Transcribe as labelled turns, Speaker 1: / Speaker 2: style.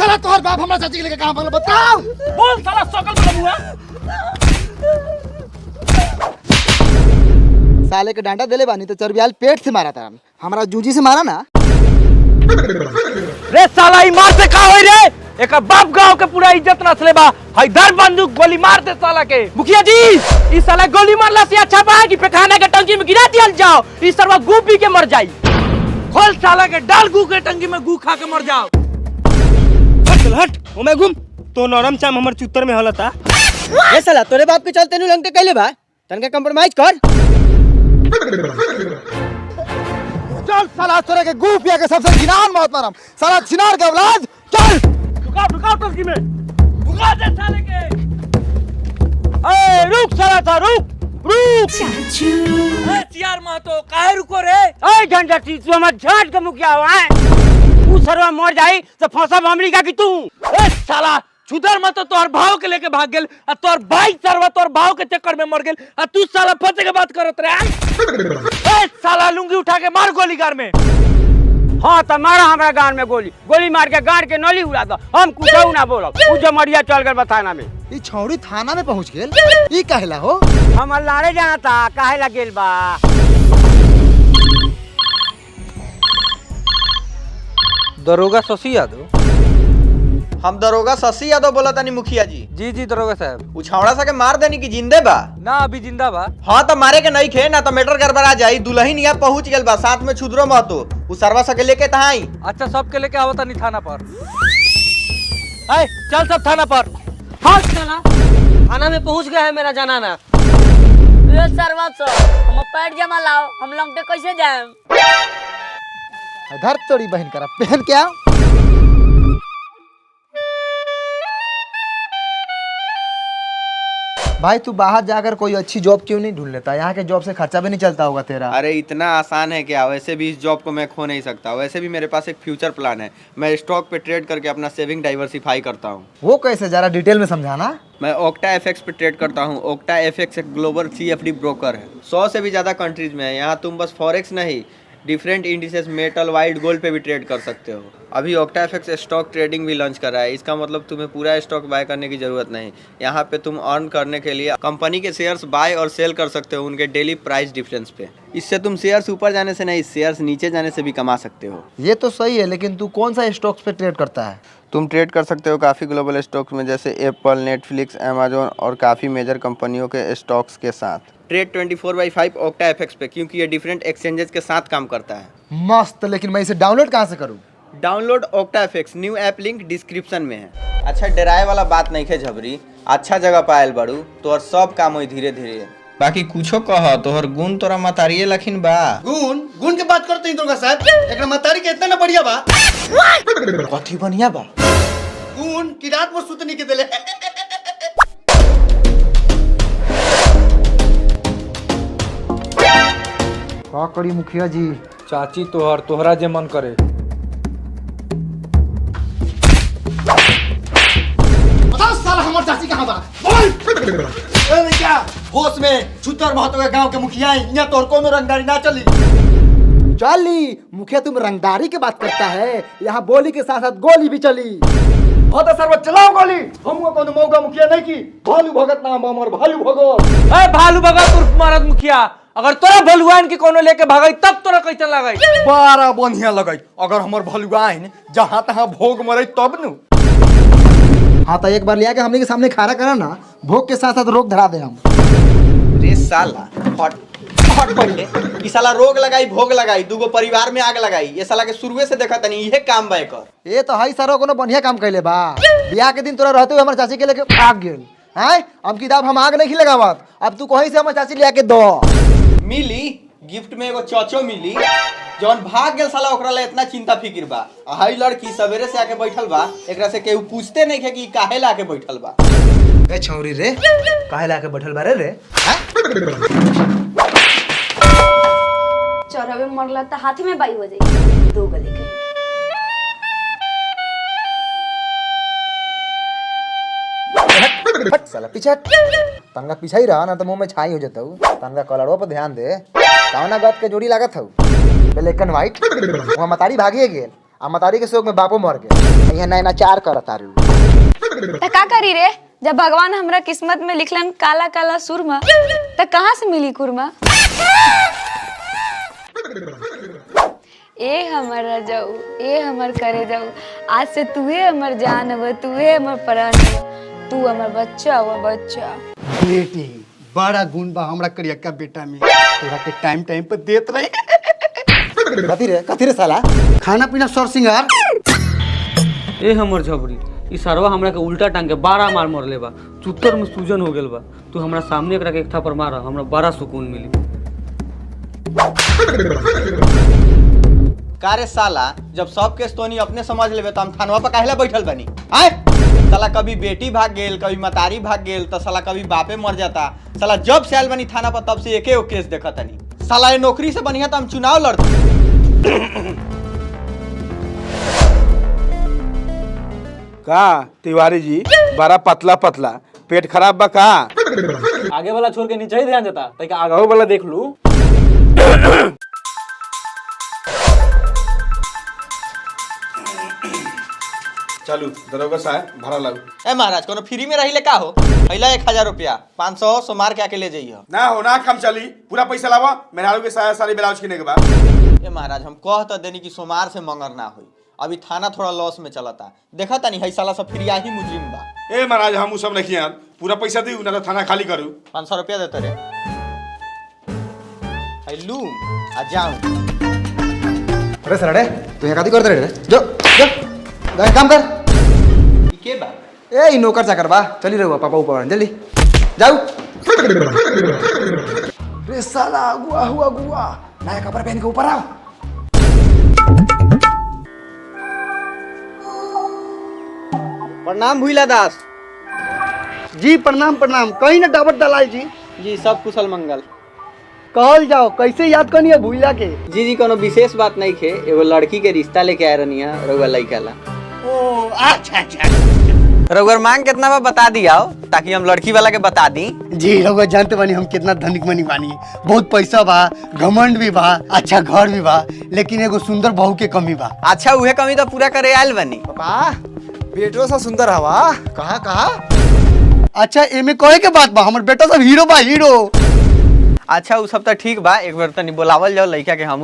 Speaker 1: साला तोहर बाप हमरा चाची के लेके कहां भागल बताओ।
Speaker 2: बोल साला सकल बलमुआ।
Speaker 1: साले के डांडा देले बानी तो चरबियाल पेट से मारा था, हमारा जूजी से मारा ना।
Speaker 2: रे साला ई मार से का होई रे? एक बाप गांव के पूरा इज्जत नसले बा। हैदर बंदूक गोली मार दे साला के। मुखिया जी ई साला गोली मारला से अच्छा बा कि पेखाना के टंकी में गिरा दियल जाओ। ई सरवा गू पी के मर जाई। खोल साला के डाल गू के टंकी में गू खा के मर जाओ।
Speaker 3: हट चल हट ओमे घूम। तो नरम चाम हमर चुत्तर में हलता।
Speaker 4: ए साला तोरे बाप के चलते नु लंगटे कइले बा, तनके कंप्रोमाइज कर।
Speaker 1: चल साला तोरे के गू पिया के सबसे घिनान मौत मारम, साला छिनार के औलाद। चल
Speaker 2: रुकाओ टंकी में रुका दे साले के। ए रुक साला था रुक। ए चियार महतो काहे रुको रे?
Speaker 4: ए झंडा तू हमर झाट के मुखिया हो है। तू सरवा मर जाई तो फंसा मामली का कि तू।
Speaker 2: ए साला छुदर मत तो तोहर भाव के लेके भाग गेल आ तोहर भाई सरवा तोहर भाव के चक्कर में मर गेल आ तू साला फंसे के बात करत रे। ए साला लुंगी उठा के मार गोलीगार में।
Speaker 4: हां त मारा हमरा गान में गोली मार के गाड़ के नली उड़ा दो। हम कुछ ना बोलब। उ जमरिया चल गए थाना में।
Speaker 1: ई छौड़ी थाना में पहुंच गेल, ई कहला हो?
Speaker 4: हम लारे जाना था काहे ला गेल बा।
Speaker 2: दरोगा शशि यादव।
Speaker 5: हम दरोगा शशि यादव बोला तानी मुखिया जी।
Speaker 2: जी दरोगा साहब।
Speaker 5: उछावड़ा सा के मार देनी की जिंदे बा?
Speaker 2: ना अभी जिंदा बा।
Speaker 5: हाँ तो मारे के नहीं खे ना तो मैटर गड़बड़ा जाई। दुल्हन यहाँ पहुंच गेल बा, साथ में छुदरो महतो उ सरवा सके लेके तहाई।
Speaker 2: अच्छा सबके लेके आवता नहीं थाना पर। ए चल सब थाना पर।
Speaker 4: हां साला थाना में पहुंच गया है मेरा जनाना।
Speaker 6: ये सरवा हम पैर जमा लाओ, हम लंगटे कैसे जाएं?
Speaker 1: धर तोड़ी बहन करा पहन के आओ। भाई तू बाहर जाकर कोई अच्छी जॉब क्यों नहीं ढूंढ लेता? यहाँ के जॉब से खर्चा भी नहीं चलता होगा तेरा।
Speaker 5: अरे इतना आसान है क्या? वैसे भी इस जॉब को मैं खो नहीं सकता। वैसे भी मेरे पास एक फ्यूचर प्लान है। मैं स्टॉक पे ट्रेड करके अपना सेविंग डाइवर्सिफाई करता हूँ।
Speaker 1: वो कैसे, जरा डिटेल में समझाना।
Speaker 5: मैं ओक्टा एफएक्स पे ट्रेड करता हूँ। ओक्टा एफएक्स एक ग्लोबल CFD ब्रोकर है, 100 से भी ज्यादा कंट्रीज में है। यहाँ तुम बस फॉरेक्स नहीं, different indices, metal, white gold पे भी ट्रेड कर सकते हो। अभी ओक्टा एफएक्स स्टॉक ट्रेडिंग भी लॉन्च कर रहा है। इसका मतलब तुम्हें पूरा स्टॉक बाय करने की जरूरत नहीं। यहाँ पे तुम अर्न करने के लिए कंपनी के शेयर्स बाय और सेल कर सकते हो उनके डेली प्राइस डिफरेंस पे। इससे तुम शेयर्स ऊपर जाने से नहीं, शेयर्स नीचे जाने से भी कमा सकते हो।
Speaker 1: ये तो सही है, लेकिन तू कौन सा स्टॉक्स पे ट्रेड करता है?
Speaker 5: तुम ट्रेड कर सकते हो काफ़ी ग्लोबल स्टॉक्स में, जैसे एप्पल, नेटफ्लिक्स, अमेजोन और काफ़ी मेजर कंपनियों के स्टॉक्स के साथ। ट्रेड 24/5 ओक्टा एफएक्स पे, क्योंकि ये डिफरेंट एक्सचेंजेस के साथ काम करता है।
Speaker 1: मस्त, लेकिन मैं इसे डाउनलोड कहाँ से करूँ?
Speaker 5: Download octa FX, new app link description में है। अच्छा डराए वाला बात नहीं है झबरी, अच्छा जगह पायल बड़ू तोहर सब काम हो धीरे धीरे। बाकी कुछो कह, तोहर गुण तोरा मतारिये लखिन बा।
Speaker 1: गुण के बात करते हैं दुर्गा साहब, एक मतारी के इतना ना बढ़िया बा।
Speaker 5: कथी बढ़िया बा?
Speaker 1: गुण की रात में सुतने के दिले। का करी मुखिया जी?
Speaker 2: चाची तोहरा जे मन करे।
Speaker 1: बताओ साला हमार चाची कहाँ बा? बोल। ए क्या होश में छुतर महतो के गांव के मुखिया है, यहाँ तोर कोनो रंगदारी ना चली। चली मुखिया, तुम रंगदारी की बात करता है, यहाँ बोली के साथ साथ गोली भी चली। हो तो सर्व चलाओ गोली। हमको कोनो मौका मुखिया नहीं की। भालू भगत नाम हमर, भालू भगत।
Speaker 2: ए भालू भगत उर्फ मरद मुखिया, अगर तोरा भलुआइन के कोनो लेके भागई तब तोरा कैसन लगई?
Speaker 1: बड़ा बढ़िया लगई। अगर हमर भलुआइन जहाँ तहाँ भोग मरे तब नु। हाँ तो एक बार लिया के हमने के सामने खाना करा ना, भोग के साथ साथ रोग धरा दे हम।
Speaker 5: रे साला हट पहले। ई साला रोग लगाई, भोग लगाई, दूगो परिवार में आग लगाई। ये साला के शुरुए से देखा तनी इहे काम बा एकर।
Speaker 1: ये तो हई सारो कोनो बढ़िया काम कैले बा। बियाह के दिन तोरा रहते हुए हमर चाची के लेके भाग गेल। हैं अब किताब हम आग नहीं लगावत, अब तू कहीं से हमर चाची लिया के दो।
Speaker 5: मिली गिफ्ट में एगो चौचो मिली। जौन भाग गेल साला ओकरा ला इतना चिंता फिकिर बा। हाई लड़की सवेरे से आके बैठल बा, एकरा से केहू पूछते नहीं है कि काहे ला के बैठल बा।
Speaker 1: ए छौरी रे, काहे ला के बैठल बा रे?
Speaker 6: चौराहे में मरला तो हाथी में बाई हो जाएगी। दो गले के
Speaker 1: हट साला पीछे हट। तनका पीछे ही रहा ना तो मुंह में छाई हो जाता हूँ। तनका कलरों पर ध्यान दे। कौना बात के जोड़ी लागत हूँ? Black and white. वहाँ मतारी भागिए गेल आ मतारी के शोक में बापो मर गए। यहाँ नैना चार करत तारू।
Speaker 7: त का करी रे, जब भगवान हमरा किस्मत में लिखलन काला काला सुरमा, त कहाँ से मिली कुरमा? ए हमर रजाऊ, ए हमर करे जाऊ, आज से तूहे हमर जान हव, तूहे हमर प्राण हव, तू हमर बच्चा हव बच्चा।
Speaker 1: बेटी बड़ा गुण बा हमरा करियक्का बेटा में, तोरा के टाइम टाइम पे देत रही। कथी रे साला? खाना पीना सर सिंगार।
Speaker 2: ए हमर झबरी, ई सरवा हमरा के उल्टा टांग के 12 मार मरले बा, चुत्तर में सूजन हो गेल बा। तू हमरा सामने एकरा के एक थापर मार, हमरा बड़ा सुकून मिली।
Speaker 5: कारे साला, जब सब केस तोनी अपने समझ लेबे तो हम थानवा पर काहेला बैठल बनी? आए साला कभी बेटी भाग गेल, कभी मतारी भाग गेल, तो साला कभी बापे मर जाता। साला जब से आयल बनी थाना पर तब से एके गो केस देखा तनी। साला ये नौकरी से बनिया तो हम चुनाव लड़ते।
Speaker 8: का तिवारी जी बड़ा पतला पतला, पेट खराब बा का?
Speaker 2: आगे वाला छोड़ के नीचे ही ध्यान देता, ताकि आगे वाला देख लू।
Speaker 8: चलू दरोगा साहब भाड़ा लागू।
Speaker 5: ए महाराज कोनो फ्री में रही ले का हो? पहला 1000 रुपया 500 सोमार के आके ले जाइए।
Speaker 8: ना हो ना कम चली, पूरा पैसा लावा। मेहरारू के साया सारी ब्लाउज किने के बाद।
Speaker 5: ए महाराज हम कह तो देनी कि सोमार से मंगर ना हुई। अभी थाना थोड़ा लॉस में चलता, देखा तानी है साला सब फ्रिया ही मुजरिम बा।
Speaker 8: ए महाराज हम सब नहीं यार, पूरा पैसा दी ना तो थाना खाली करू।
Speaker 5: 500 रुपया देते रे। लू आ जाऊं।
Speaker 1: अरे सर अरे तू यहाँ कथी करते रे? जो जो जा काम कर।
Speaker 5: के बा?
Speaker 1: ए नौकर चाकर बा, चली रहो पापा ऊपर जल्दी जाऊ। रे साला अगुआ हुआ अगुआ, नया कपड़ा पहन के ऊपर आओ।
Speaker 5: प्रणाम भूला दास
Speaker 1: जी प्रणाम प्रणाम। कहीं ना डाबर दलाल जी।
Speaker 5: जी, सब कुशल मंगल।
Speaker 1: कहल जाओ कैसे याद करनी है भूला के?
Speaker 5: जी कोनो विशेष बात नहीं खे, एगो लड़की के रिश्ता लेके आए रहनी रउआ लइका ला।
Speaker 1: ओ अच्छा अच्छा।
Speaker 5: रउआ मांग कितना बा बता दिया ताकि हम लड़की वाला के बता दी।
Speaker 1: जी रउआ जानते बानी हम कितना धनिक मनी बानी, बहुत पैसा बा, घमंड भी बा, अच्छा घर भी बा, लेकिन एगो सुंदर बहू के कमी बा।
Speaker 5: अच्छा उहे कमी तो पूरा करे आयल बनी।
Speaker 1: पापा बेटो सा सुंदर हवा कहा कहा? अच्छा एमे कहे के बात बा, हमर बेटा सब हीरो बा हीरो।
Speaker 5: अच्छा उ सब तो ठीक बा, एक बार तनी बोलावल जाओ लइका के हम